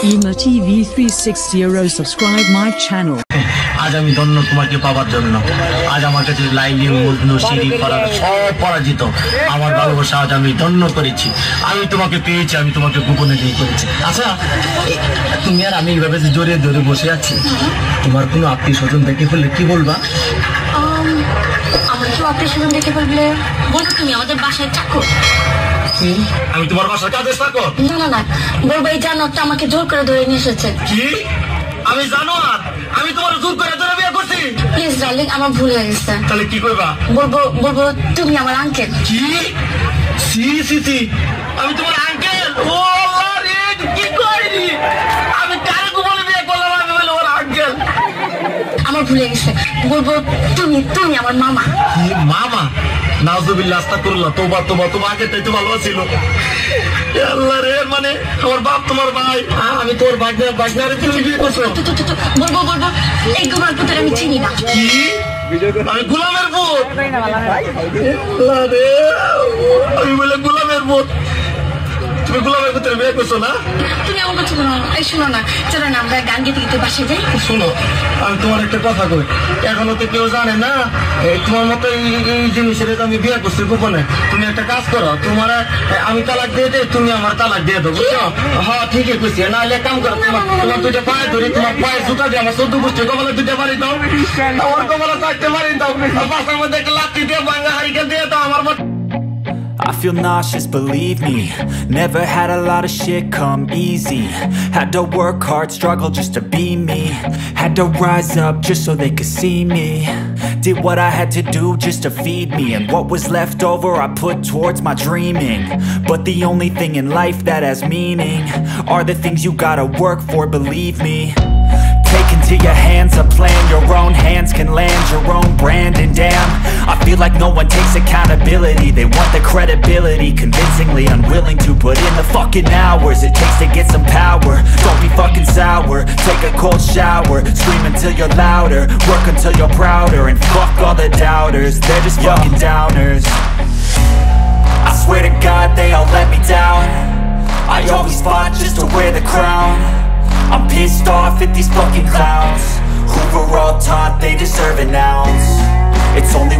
Ema TV 360 subscribe my channel. আজ আমি ধন্য তোমাকে পাওয়ার জন্য। আজ আমার কাছে লাইলি মজনু সিঁড়ি পাড়ার সব পরাজিত আমার ভালোবাসা আজ আমি ধন্য করেছি। আমি তোমাকে পেয়েছি, আমি তোমাকে গোপনে দিয়ে করেছি। আচ্ছা তুমি আর আমি এইভাবে জোরে জোরে বসে আছি, তোমার কোনো আত্মীয় স্বজন দেখে ফেললে কি বলবা? আমার কেউ আত্মীয় স্বজন দেখে ফেললে বলবো তুমি আমাদের বাসায় চাকর। আমি তোমার বাসার কাজে চাকর? না না না, বলবো এই জানোয়ারটা আমাকে জোর করে ধরে নিয়ে এসেছে। কি? আমি জানো আর আমি তোমার জোর করে ধরে বিয়ে করছি? প্লিজ ডার্লিং, আমার ভুল হয়ে গেছে। তাহলে কি করবা? বলবো তুমি আমার আঙ্কেল। কি? সি সি সি, আমি তোমার আঙ্কেল? ও আল্লাহ রে, কি কইলি? আমি কারে গোপনে বিয়ে করলাম? আমি বলে ওর আঙ্কেল। আমার ভুল হয়ে গেছে, বলবো তুমি আমার মামা। কি মামা? নাউজুবিল্লাহ, আস্তাগফিরুল্লাহ, তওবা তওবা, তোমার আগে তাই তো ভালো ছিল। আল্লাহ রে, মানে আমার বাপ তোমার ভাই, আমি তোর বাগনারে তুমি বিয়ে করছো? বলবো এই গোলামের পুত্র আমি চিনি না। কি? আমি গোলামের পুত? আল্লাহ রে, আমি বলে গোলামের পুত? তুমি গোলামের পুত্রের বিয়ে করছো না? তুমি আমার কথা শোনো, এই শোনো না, চলো না আমরা গান গেতে গেতে বাসায় যাই। শোনো, আমি তোমার একটা কথা কই, এখনো তো কেউ জানে না তোমার মতো এই জিনিসের আমি বিয়ে করছি গোপনে। তুমি একটা কাজ করো, তোমার আমি তালাক দিয়ে দেই, তুমি আমার তালাক দিয়ে দেবো, বুঝছো? হ্যাঁ ঠিকই কইছি। নাহলে কাম করো, তোমার দুইটা পায়ে ধরি, তোমার পায়ে জুতা দিয়ে আমার 14 গোষ্ঠী কপালে দুইটা বাড়ি দাও, আমার কপালে 4টে বাড়ি দাও, বাসার মধ্যে একটা লাঠি দিয়ে ভাঙা হারিকেন দিয়ে দাও আমার। I feel nauseous, believe me. Never had a lot of shit come easy. Had to work hard, struggle just to be me. Had to rise up just so they could see me. Did what I had to do just to feed me, and what was left over I put towards my dreaming. But the only thing in life that has meaning are the things you gotta work for, believe me. Take into your hands a plan, your own hands can land your own brand. And damn, I feel like no one takes accountability. They want the credibility, convincingly unwilling to put in the fucking hours it takes to get some power. Don't be fucking sour, take a cold shower, scream until you're louder, work until you're prouder, and fuck all the doubters, they're just fucking downers. I swear to God they all let me down. I always fought just to wear the crown. I'm pissed off at these fucking clowns who were all taught they deserve an ounce. It's only